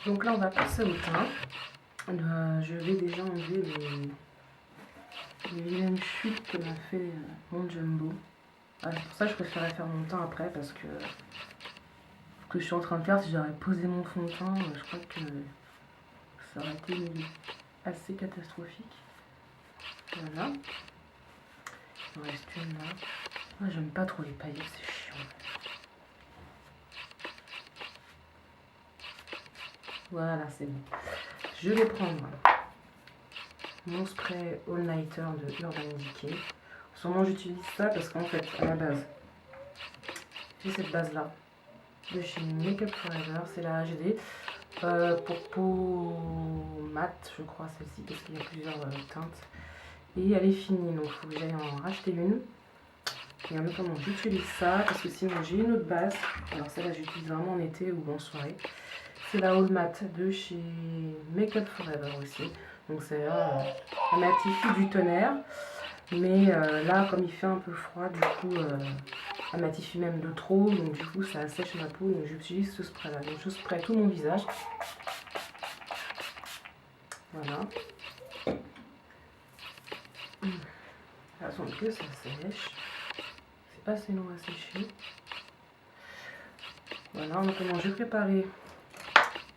Donc là, on va passer au teint. Je vais déjà enlever les vilaines chutes que m'a fait mon Jumbo. C'est pour ça que je préférais faire mon teint après, parce que ce que je suis en train de faire, si j'aurais posé mon fond de teint, je crois que ça aurait été assez catastrophique. Voilà. Il en reste une là. Moi, j'aime pas trop les paillettes, c'est chiant. Voilà, c'est bon. Je vais prendre mon spray All Nighter de Urban Decay. En ce moment, j'utilise ça parce qu'en fait, à la base, j'ai cette base là de chez Makeup Forever, c'est la HD. Pour peau mat, je crois, celle-ci, parce qu'il y a plusieurs teintes. Et elle est finie, donc il faut que j'aille en racheter une. Et en attendant, j'utilise ça parce que sinon j'ai une autre base. Alors celle-là, j'utilise vraiment en été ou en soirée. C'est la All Matte de chez Makeup Forever aussi. Donc c'est un matifie du tonnerre. Mais là, comme il fait un peu froid, du coup, elle matifie même de trop. Donc du coup, ça assèche ma peau. Donc j'utilise ce spray-là. Donc je spray tout mon visage. Voilà. Attends que ça sèche. C'est pas assez long à sécher. Voilà, en attendant, je vais préparer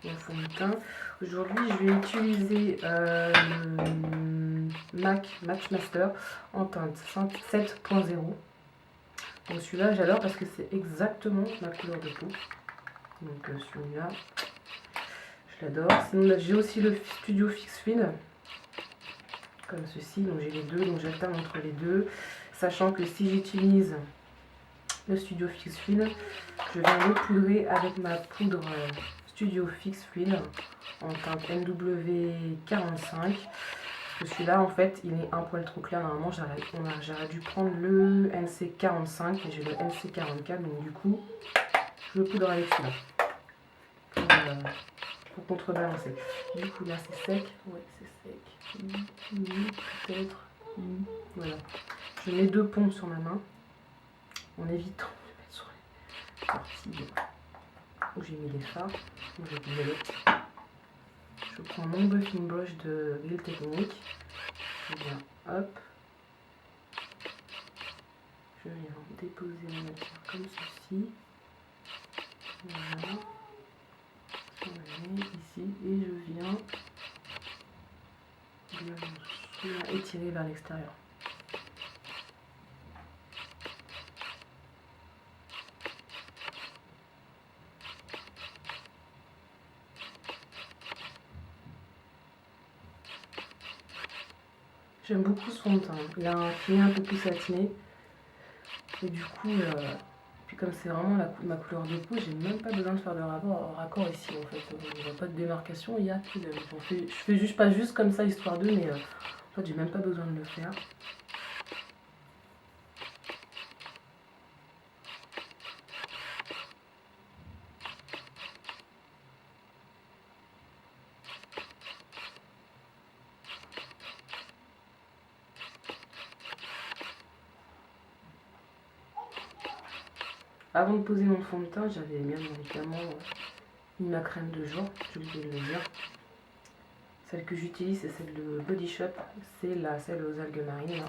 mon fond de teint. Aujourd'hui, je vais utiliser le MAC Match Master en teinte 7.0. Donc celui-là, j'adore parce que c'est exactement ma couleur de peau. Donc celui-là, je l'adore. Sinon, j'ai aussi le Studio Fix Fill, comme ceci. Donc j'ai les deux, donc j'alterne entre les deux. Sachant que si j'utilise le Studio Fix Fill, je viens le poudrer avec ma poudre Studio Fix Fill en teinte NW45. Parce que celui-là, en fait, il est un poil trop clair. Normalement, j'aurais dû prendre le NC45 et j'ai le NC44. Donc, du coup, je le poudre avec celui-là pour contrebalancer. Du coup, là, c'est sec. Ouais, c'est sec. Peut-être. Voilà. Je mets 2 pompes sur ma main en évitant de mettre sur les parties où j'ai mis les fards. Donc, j'ai mis l'autre. Je prends mon buffing brush de Real Technique. Je viens, hop. Je viens déposer la matière comme ceci. Voilà. Je mets ici et je viens étirer vers l'extérieur. J'aime beaucoup ce fond de teint. Il a un fini un peu plus satiné. Et du coup, puis comme c'est vraiment ma couleur de peau, j'ai même pas besoin de faire de raccord ici en fait. Il n'y a pas de démarcation, il y a que je fais juste pas juste comme ça histoire de, mais en fait j'ai même pas besoin de le faire. Avant de poser mon fond de teint, j'avais bien évidemment mis ma crème de jour, j'ai oublié de le dire. Celle que j'utilise, c'est celle de Body Shop, c'est celle aux algues marines.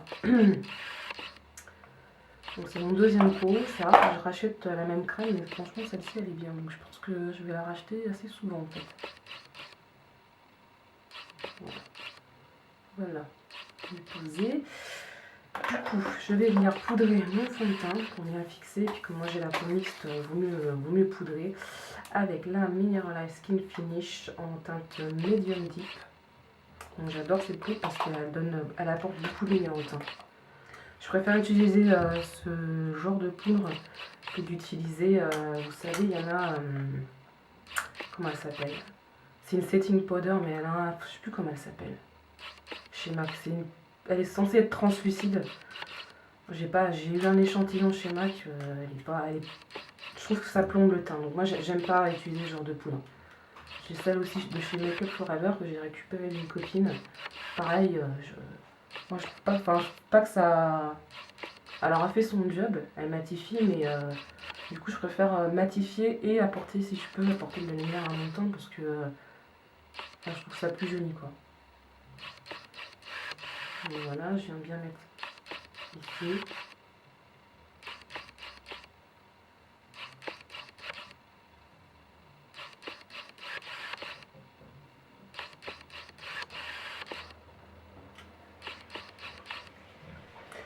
Donc c'est mon deuxième pot, c'est rare que je rachète la même crème, mais franchement celle-ci elle est bien, donc je pense que je vais la racheter assez souvent en fait. Voilà, je vais poser. Du coup, je vais venir poudrer mon fond de teint pour bien fixer, puis comme moi j'ai la peau mixte, vaut mieux poudrer avec la Mineralize Skin Finish en teinte Medium Deep. Donc j'adore cette peau parce qu'elle apporte beaucoup de lumière au teint. Je préfère utiliser ce genre de poudre que d'utiliser, vous savez, il y en a, comment elle s'appelle? C'est une setting powder, mais elle a je sais plus comment elle s'appelle. Chez MAC, elle est censée être translucide. J'ai eu un échantillon chez MAC, je trouve que ça plombe le teint, donc moi j'aime pas utiliser ce genre de poudre. J'ai celle aussi de chez Makeup Forever que j'ai récupérée d'une copine. Pareil, moi je trouve pas que ça... Elle aura fait son job, elle matifie, mais du coup je préfère matifier et apporter, si je peux, apporter de la lumière en même temps parce que Enfin, je trouve ça plus joli quoi. Donc voilà, je viens bien mettre ici.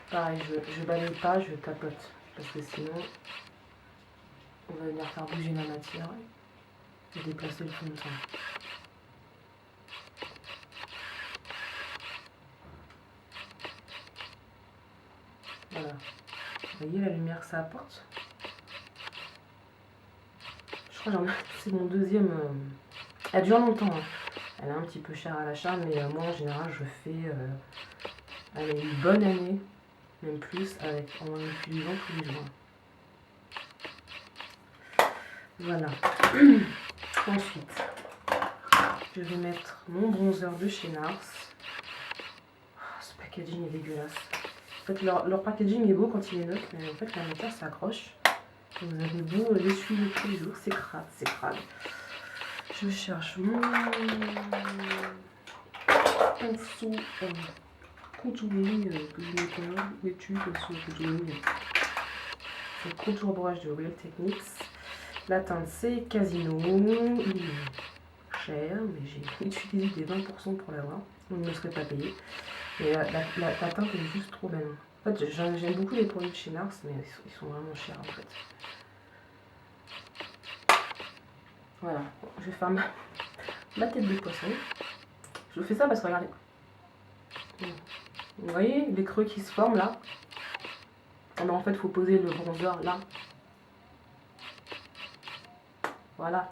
Pareil, je balaye pas, je tapote. Parce que sinon, on va venir faire bouger la matière et déplacer le fond de teint. Voilà. Vous voyez la lumière que ça apporte? Je crois que c'est mon deuxième. Elle dure longtemps. Hein. Elle est un petit peu chère à l'achat, mais moi en général je fais une bonne année, même plus, en l'utilisant tous les jours. Voilà. Ensuite, je vais mettre mon bronzer de chez Nars. Ce packaging est dégueulasse. En fait, leur packaging est beau quand il est neuf, mais en fait la matière s'accroche. Vous avez beau l'essuyer tous les jours, c'est crade, c'est crade. Je cherche mon pinceau contouring que je n'ai pas. Où es-tu, pinceau contouring? C'est le contour brush de Real Techniques. La teinte c'est Casino. Il est cher, mais j'ai utilisé des 20% pour l'avoir. On ne me serait pas payé. Et la teinte est juste trop belle. En fait, j'aime beaucoup les produits de chez Nars, mais ils sont vraiment chers en fait. Voilà, je vais faire ma tête de poisson. Je fais ça parce que regardez. Vous voyez les creux qui se forment là? Ah ben, en fait, il faut poser le bronzer là. Voilà.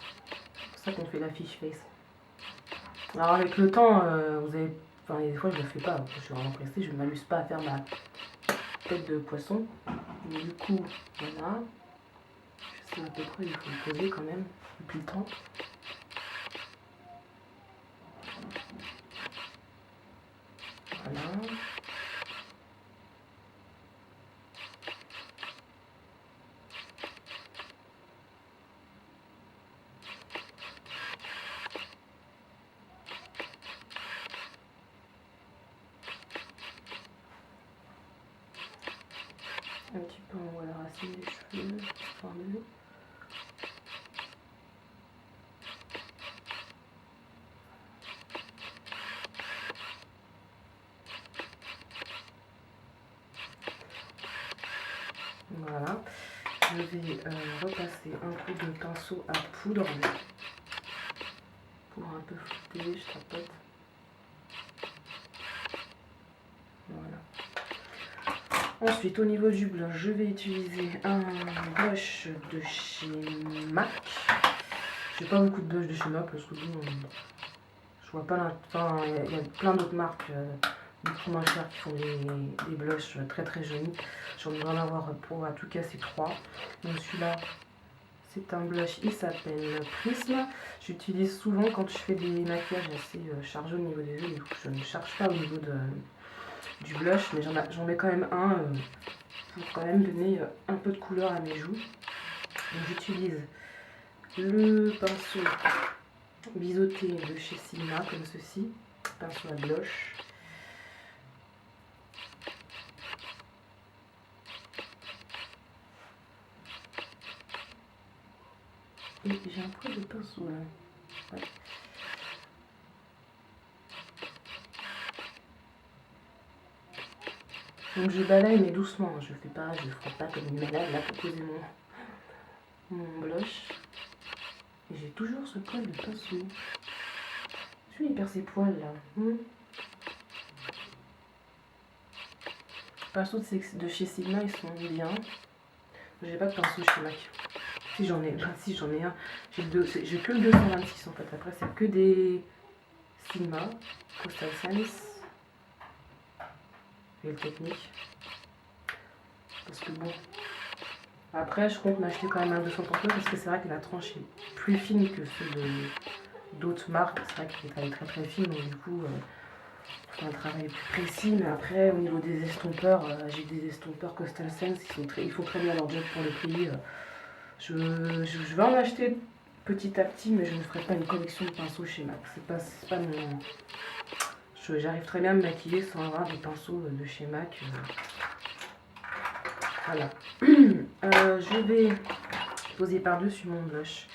C'est pour ça qu'on fait la fish face. Alors avec le temps, vous avez... Enfin, des fois je le fais pas, je suis vraiment pressée, je ne m'amuse pas à faire ma tête de poisson. Mais du coup, voilà. Je sais à peu près, il faut le poser quand même, depuis le temps. Voilà. Un petit peu on voit la racine des cheveux, histoire de... Voilà. Je vais repasser un coup de pinceau à poudre pour un peu flouter, je tapote. Voilà. Ensuite, au niveau du blush, je vais utiliser un blush de chez MAC. J'ai pas beaucoup de blush de chez MAC parce que je vois pas enfin, il y a plein d'autres marques beaucoup moins chères qui font des blushs très très jolis. J'en ai en avoir pour à tout casser 3. Donc celui-là, c'est un blush, il s'appelle Prism. J'utilise souvent quand je fais des maquillages assez chargés au niveau des yeux. Je ne charge pas au niveau du blush, mais j'en mets quand même un pour quand même donner un peu de couleur à mes joues. Donc j'utilise le pinceau biseauté de chez Sigma, comme ceci, pinceau à blush. Et j'ai un peu de pinceau là. Ouais. Donc je balaye mais doucement, je frotte pas comme une malade là pour poser mon blush. Et j'ai toujours ce poil de pinceau. Je vais y perdre ses poils là. Les pinceaux de chez Sigma ils sont bien. J'ai pas de pinceau chez MAC. Si j'en ai, si j'en ai un. J'ai que le 226 en fait. Après c'est que des Sigma, Coastal Sense et le technique. Parce que bon. Après je compte m'acheter quand même un 239 parce que c'est vrai que la tranche est plus fine que ceux d'autres marques. C'est vrai qu'elle est très très fine, donc du coup un travail plus précis. Mais après au niveau des estompeurs, j'ai des estompeurs Coastal Sense, ils font très bien leur job pour le prix. Je vais en acheter petit à petit, mais je ne ferai pas une collection de pinceaux chez MAC. C'est pas mon... J'arrive très bien à me maquiller sans avoir des pinceaux de chez MAC. Voilà. Je vais poser par-dessus mon blush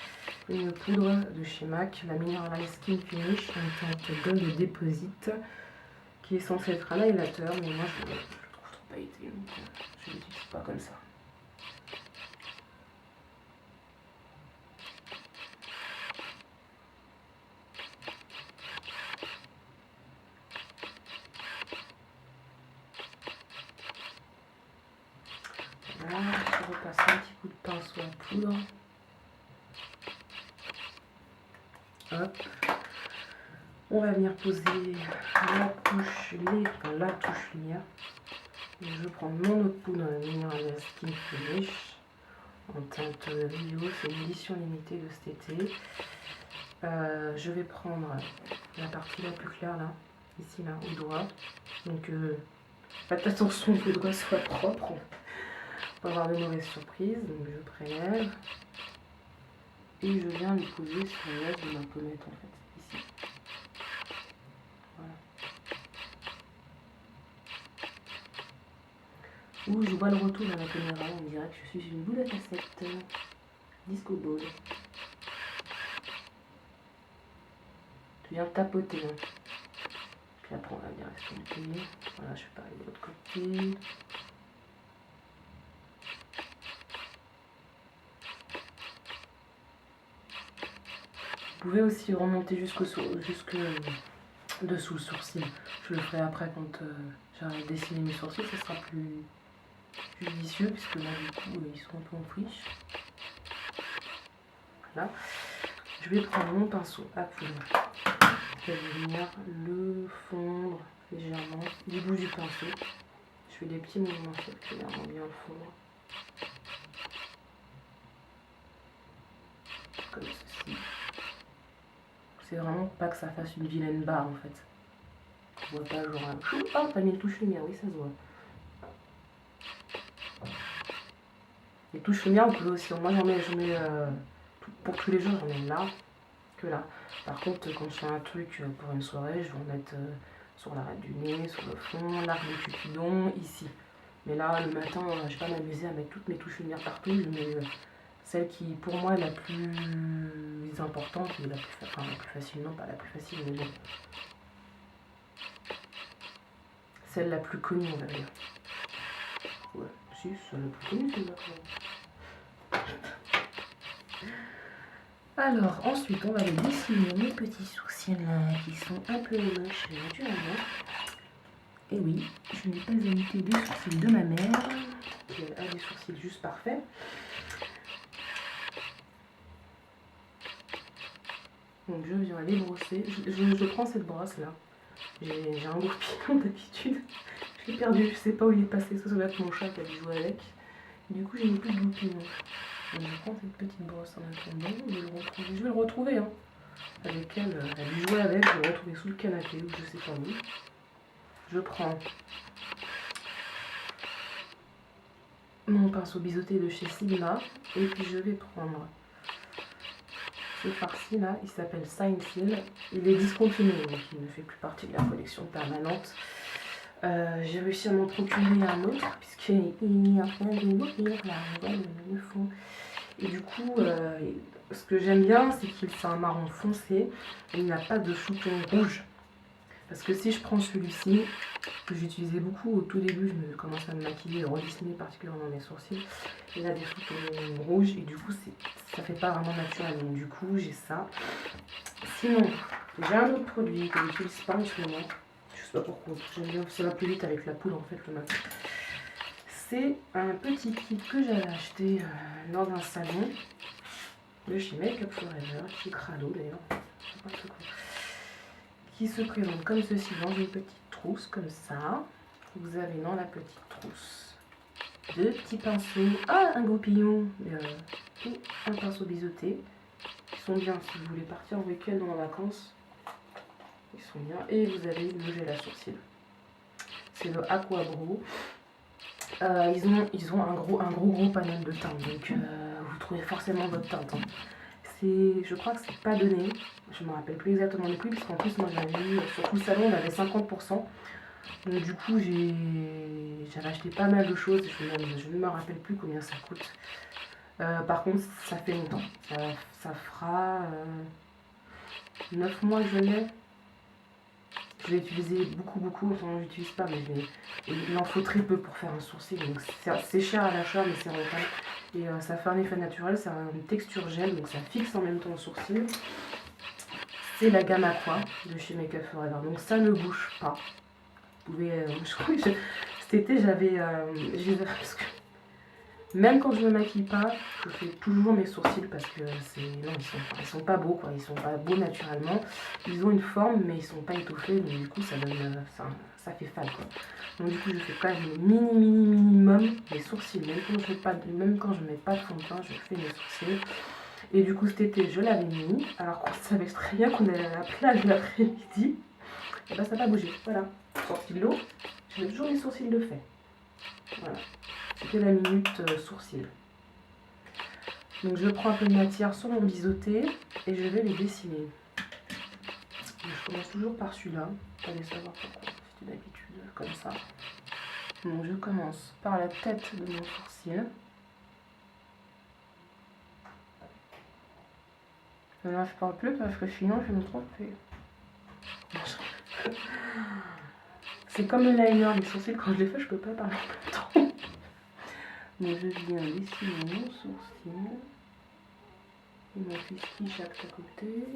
une poudre de chez MAC, la Mineral Skin Finish, en teinte Gold Deposit, qui est censée être un highlighter, mais moi je le trouve trop pailleté, donc je l'utilise pas comme ça. Voilà, je repasse un petit coup de pinceau à poudre. Hop. On va venir poser la touche lumière. Et je prends mon autre poudre Mineral Skin Finish en teinte Rio, c'est une édition limitée de cet été. Je vais prendre la partie la plus claire là, ici là, au doigt. Donc faites attention que le doigt soit propre pour avoir de mauvaises surprises. Donc je prélève et je viens le poser sur le reste de ma pommette en fait, ici. Voilà. Ouh, je vois le retour dans la caméra, on dirait que je suis une boule à cassette. Disco ball. Tu viens tapoter. Hein. Puis après on va bien estomper. Voilà, je fais pareil de l'autre côté. Vous pouvez aussi remonter jusque dessous le sourcil. Je le ferai après quand j'arrête de dessiner mes sourcils, ce sera plus judicieux puisque là du coup ils sont un peu en friche. Voilà. Je vais prendre mon pinceau à poudre. Je vais venir le fondre légèrement du bout du pinceau. Je fais des petits mouvements circulaires, bien le fondre. Comme ceci. C'est vraiment pas que ça fasse une vilaine barre en fait. On voit pas genre un... Oh, t'as mis une touche lumière, oui ça se voit. Les touches lumière, vous pouvez aussi... Moi j'en mets pour tous les jours, j'en mets là, que là. Par contre, quand je fais un truc pour une soirée, je vais en mettre sur l'arête du nez, sur le fond, l'arc de Cupidon, ici. Mais là, le matin, je vais pas m'amuser à mettre toutes mes touches lumière partout. Je mets celle qui, pour moi, est la plus importante et la plus facile, non pas la plus facile, mais bon. Celle la plus connue, on va dire. Ouais, si, c'est la plus connue, celle-là. Alors, ensuite, on va aller dessiner mes petits sourcils là, qui sont un peu moches naturellement. Et oui, je n'ai pas imité des sourcils de ma mère, qui a des sourcils juste parfaits. Donc je viens les brosser. Je prends cette brosse là. J'ai un gros pilon d'habitude. Je l'ai perdu, je sais pas où il est passé. Ça doit être mon chat qui a dû jouer avec. Du coup, j'ai mis plus de goupilles. Donc je prends cette petite brosse en attendant. Je vais le retrouver. Hein. Avec elle, elle a dû jouer avec. Je vais le retrouver sous le canapé ou je sais pas où. Je prends mon pinceau biseauté de chez Sigma. Et puis je vais prendre ce farci là, il s'appelle Sign Seal. Il est discontinué, donc il ne fait plus partie de la collection permanente. J'ai réussi à m'en procurer un autre, puisqu'il est en train de mourir là, on voit le fond. Et du coup, ce que j'aime bien, c'est qu'il c'est un marron foncé, et il n'a pas de sous-ton rouge. Parce que si je prends celui-ci, que j'utilisais beaucoup au tout début, je me commençais à me maquiller et redessiner particulièrement mes sourcils, il a des sous-tons rouges et du coup ça fait pas vraiment naturel, donc du coup j'ai ça. Sinon, j'ai un autre produit que je n'utilise pas en ce moment, je sais pas pourquoi, j'aime bien, ça va plus vite avec la poudre en fait le matin. C'est un petit kit que j'avais acheté lors d'un salon de chez Make Up Forever, qui est crado d'ailleurs, qui se présente comme ceci dans une petite trousse comme ça. Vous avez dans la petite trousse deux petits pinceaux, un goupillon et un pinceau biseauté. Ils sont bien si vous voulez partir en week-end ou en vacances. Ils sont bien. Et vous avez le gel à sourcils. C'est le Aqua Brow. Ils ont un gros panel de teintes. Donc vous trouvez forcément votre teinte. Hein. je crois que c'est pas donné. Je me rappelle plus exactement les prix, parce qu'en plus, moi j'avais eu, sur tout le salon, on avait 50%. Donc du coup, j'avais acheté pas mal de choses. Je ne me rappelle plus combien ça coûte. Par contre, ça fait longtemps. Ça fera 9 mois que je l'ai. Je l'ai utilisé beaucoup. Enfin, je l'utilise pas, mais il en faut très peu pour faire un sourcil. Donc c'est cher à l'achat, mais c'est rentable. Et ça fait un effet naturel. C'est une texture gel, donc ça fixe en même temps le sourcil. C'est la gamme Aqua de chez Make Up Forever. Donc ça ne bouge pas. Vous pouvez, je crois que cet été, parce que même quand je ne me maquille pas, je fais toujours mes sourcils parce que non, ils sont pas beaux, quoi. Ils sont pas beaux naturellement. Ils ont une forme, mais ils sont pas étoffés. Donc du coup, ça donne, ça fait fade, quoi. Donc du coup, je fais quand même le minimum mes sourcils. Même quand je mets pas de fond de teint, je fais mes sourcils. Et du coup, cet été, je l'avais mis. Alors qu'on savait très bien qu'on allait à la plage l'après-midi. Et ben, ça n'a pas bougé. Voilà. Sorti de l'eau, j'ai toujours les sourcils de fait. Voilà. C'était la minute sourcils. Donc je prends un peu de matière sur mon biseauté et je vais les dessiner. Donc, je commence toujours par celui-là. Vous allez savoir pourquoi. C'est une habitude comme ça. Donc je commence par la tête de mon sourcil. Là je parle plus parce que sinon je vais me tromper. C'est comme le liner, les sourcils quand je les fais je peux pas parler en même temps. Donc je viens dessiner mon sourcil. Et mon fils chaque à côté.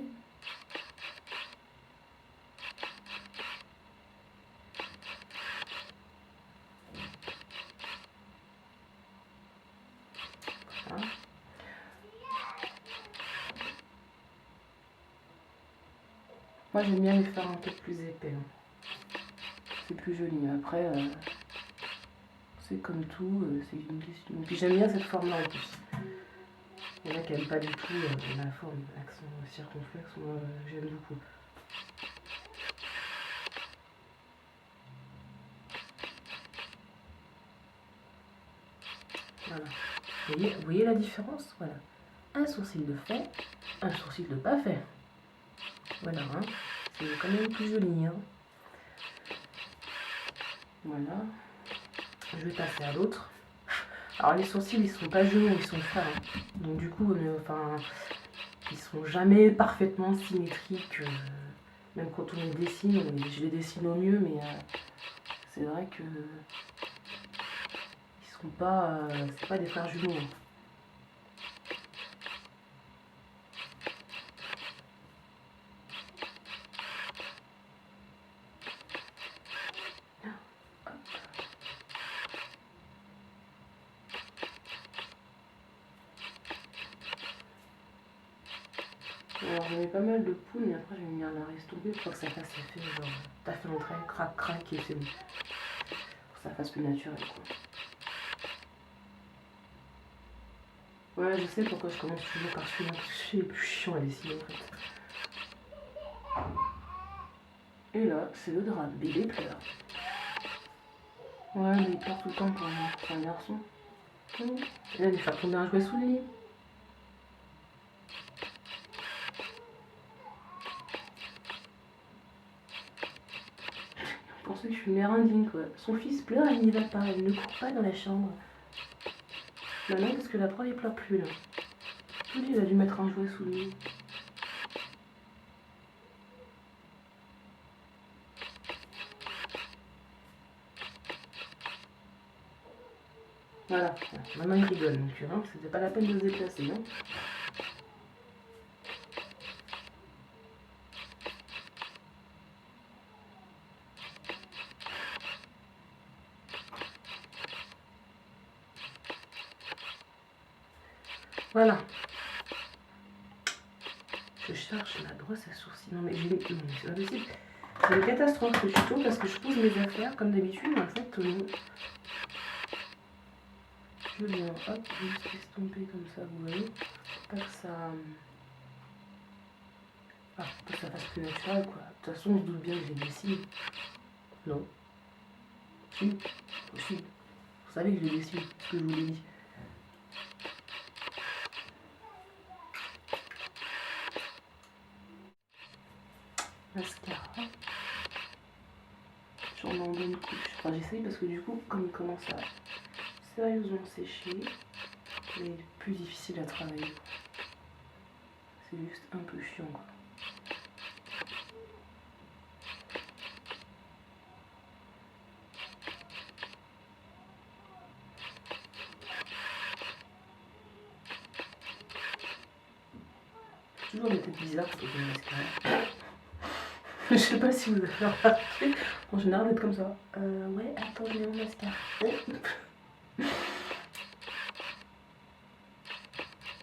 Voilà. Moi j'aime bien les faire un peu plus épais. C'est plus joli. Après, c'est comme tout, c'est une question. Puis j'aime bien cette forme-là en plus. Il y en a qui n'aiment pas du tout la forme, l'accent circonflexe, moi j'aime beaucoup. Voilà. Vous voyez la différence? Voilà. Un sourcil de fait, un sourcil de pas fait. Voilà, hein. C'est quand même plus joli. Hein. Voilà. Je vais passer à l'autre. Alors les sourcils, ils sont pas genoux, ils sont fins. Hein. Donc du coup, ils sont jamais parfaitement symétriques. Même quand on les dessine, je les dessine au mieux, mais c'est vrai que ils sont pas, c'est pas des frères jumeaux. Hein. Alors j'avais pas mal de poudre, mais après j'ai mis un arrêt tomber pour que ça fasse effet genre t'as fait l'entrée, crac crac et c'est bon. Pour que ça fasse plus naturel quoi. Ouais je sais pourquoi je commence toujours par celui-là, parce que c'est plus chiant à dessiner en fait. Et là c'est le drap, bébé pleure. Ouais mais il pleure tout le temps pour un garçon. Et là il va faire tomber un jouet sous le lit. Pour ceux que je suis une mère indigne quoi. Son fils pleure, elle n'y va pas, elle ne court pas dans la chambre. Maintenant parce que la proie il pleure plus là. Je vous dis, il a dû mettre un jouet sous le lit. Voilà, maintenant il rigole, donc tu vois, c'était pas la peine de se déplacer. Hein. Voilà. Je cherche la brosse à sourcils. Non mais j'ai... Non mais c'est pas possible. C'est une catastrophe ce tuto parce que je pose mes affaires comme d'habitude, mais en fait je viens hop, juste estomper comme ça, vous voyez. Pas que ça... Ah, pour que ça fasse plus naturel quoi. De toute façon on se doute bien que j'ai des cils. Non. Si. Si. Vous savez que j'ai des cils, ce que je vous l'ai dit. mascara. J'en mets en bonne couche. Enfin, j'essaye parce que du coup, comme il commence à sérieusement sécher, il est plus difficile à travailler. C'est juste un peu chiant, quoi. Toujours des têtes bizarres avec le mascara. Je sais pas si vous avez remarqué, en général d'être comme ça. Ouais, attends, je mets mon mascara.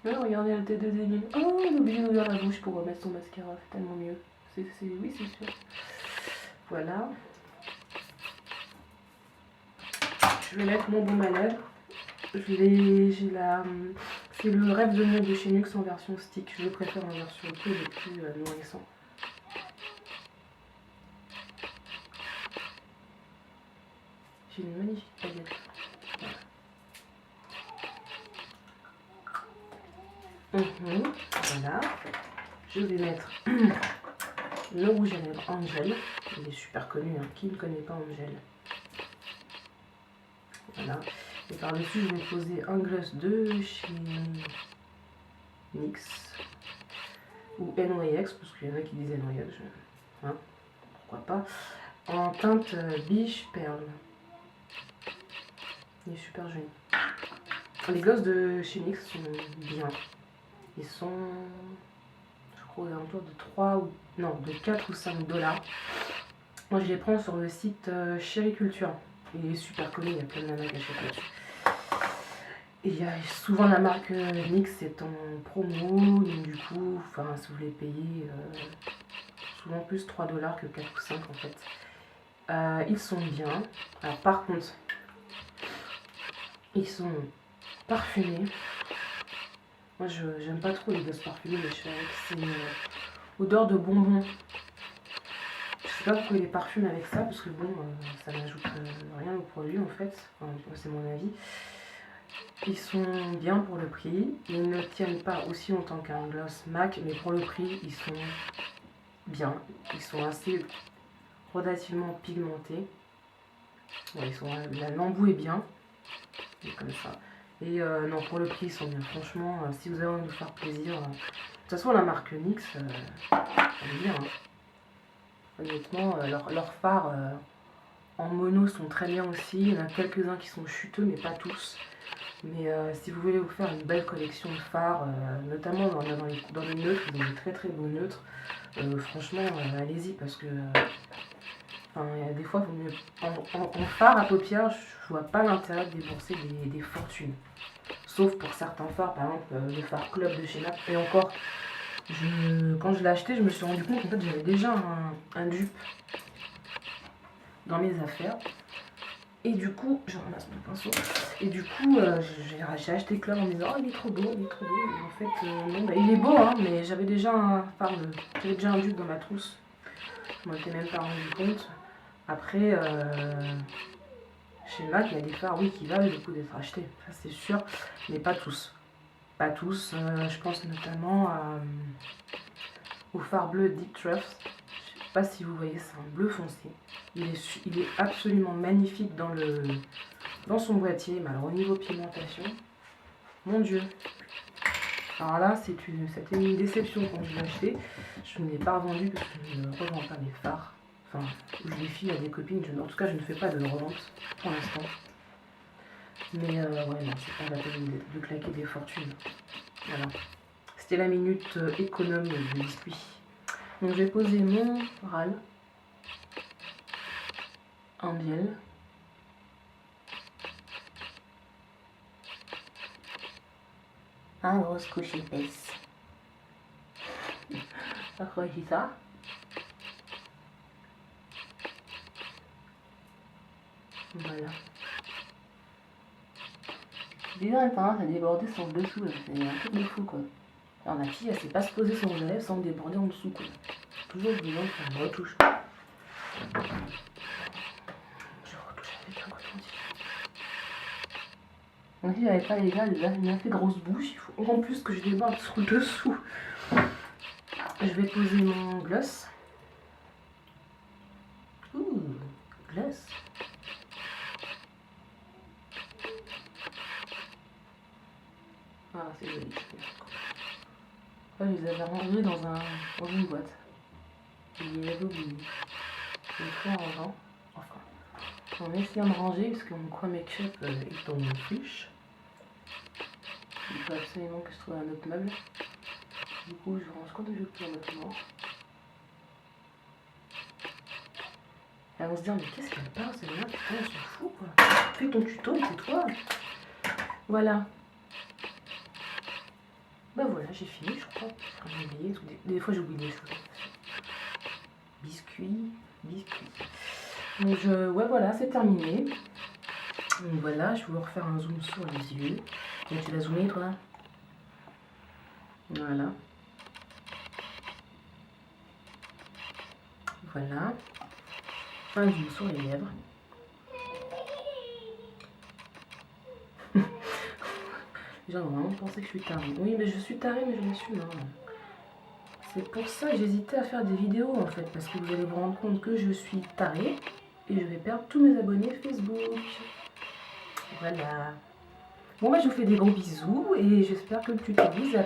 Ah, regardez la tête de Zéline. Oh, on a oublié d'ouvrir la bouche pour remettre son mascara, c'est tellement mieux. Oui, c'est sûr. Voilà. Je vais mettre mon baume à lèvres. C'est le Rêve de miel de chez NYX en version stick. Je le préfère en version peu, il est plus nourrissant. J'ai une magnifique palette. Voilà. Je vais mettre le rouge à lèvres Angel. Il est super connu, hein. Qui ne connaît pas Angel? Voilà. Et par-dessus, je vais poser un gloss de chez NYX ou NYX, parce qu'il y en a qui disent NYX. Hein, pourquoi pas. En teinte Biche Perle. Il est super joli. Les glosses de chez NYX sont bien. Ils sont, je crois, aux alentours de 4 ou 5 dollars. Moi, je les prends sur le site Chériculture. Il est super connu, il y a plein de nanas qui achètent là-dessus. Et il y a souvent la marque NYX est en promo, donc du coup, si vous voulez payer souvent plus 3 dollars que 4 ou 5 en fait. Ils sont bien. Alors, par contre, ils sont parfumés. Moi, j'aime pas trop les glosses parfumés, mais je fais avec. C'est une odeur de bonbons. Je sais pas pourquoi ils les parfument avec ça, parce que bon, ça n'ajoute rien au produit en fait. Enfin, c'est mon avis. Ils sont bien pour le prix. Ils ne tiennent pas aussi longtemps qu'un gloss MAC, mais pour le prix, ils sont bien. Ils sont assez relativement pigmentés. Ouais, l'embout est bien. Et comme ça. Et non, pour le prix, ils sont bien. Franchement, si vous avez envie de vous faire plaisir. De toute façon, la marque NYX, elle est bien. Hein. Honnêtement, leurs fards en mono sont très bien aussi. Il y en a quelques-uns qui sont chuteux, mais pas tous. Mais si vous voulez vous faire une belle collection de fards, notamment dans les neutres, ils ont des très très beaux neutres. Franchement, allez-y parce que il y a des fois, il vaut mieux. En fard à paupières, je vois pas l'intérêt de débourser des fortunes. Sauf pour certains fards, par exemple le fard Club de chez MAC. Et encore, quand je l'ai acheté, je me suis rendu compte qu'en fait j'avais déjà un dupe dans mes affaires. Et du coup, je ramasse mon pinceau. Et du coup, j'ai acheté Club en me disant oh, il est trop beau, il est trop beau. Et en fait, non, il est beau, hein, mais j'avais déjà un dupe dans ma trousse. Je m'en étais même pas rendu compte. Après, chez MAC, il y a des fards, oui, qui valent le coup d'être achetés, ça c'est sûr, mais pas tous. Pas tous. Je pense notamment au fard bleu Deep Trust. Je sais pas si vous voyez, c'est un bleu foncé. Il est absolument magnifique dans son boîtier, mais alors au niveau pigmentation, mon Dieu. Alors là, c'était une déception quand je l'ai acheté. Je ne l'ai pas revendu parce que je ne revends pas mes fards. Enfin, je les file à des copines. En tout cas, je ne fais pas de revente pour l'instant. Mais ouais, non, c'est pas la peine de claquer des fortunes. Voilà. C'était la minute économe de biscuit. Donc, je vais poser mon râle en bielle. Un grosse couche épaisse. Accrochez ça. Voilà. Déjà, elle a tendance à déborder sur le dessous, là. C'est un truc de fou, quoi. Alors, la fille, elle sait pas se poser sur les lèvres sans déborder en dessous, quoi. Toujours besoin de faire une retouche. Je retouche avec un coton-tige. Donc, si j'avais pas les gars, il m'a fait grosse bouche. Il faut en plus que je déborde sur le dessous. Je vais poser mon gloss. laisse. Ah, c'est joli. Je les avais rangés dans une boîte. Il les avait oubliés. Je les fais en rangeant. Enfin, en essayant de ranger, parce que mon coin make-up est dans mon fiche. Il faut absolument que je trouve un autre meuble. Du coup, je range quand je peux maintenant. Et on se dit, mais qu'est-ce qu'elle parle, celle-là? Putain, on s'en fout, quoi. Fais ton tuto et c'est toi. Voilà. Bah voilà, j'ai fini, je crois. J'ai oublié, des fois, j'oublie des choses. Biscuit. Donc, ouais, voilà, c'est terminé. Donc voilà, je vais vous refaire un zoom sur les yeux. Donc, tu l'as zoomé, toi? Voilà. Voilà. Un zoom sur les lèvres. Les gens vont vraiment penser que je suis tarée. Oui, mais je suis tarée, mais je l'assume. Hein. C'est pour ça que j'hésitais à faire des vidéos, en fait. Parce que vous allez vous rendre compte que je suis tarée. Et je vais perdre tous mes abonnés Facebook. Voilà. Bon, bah, je vous fais des gros bisous. Et j'espère que le tuto vous a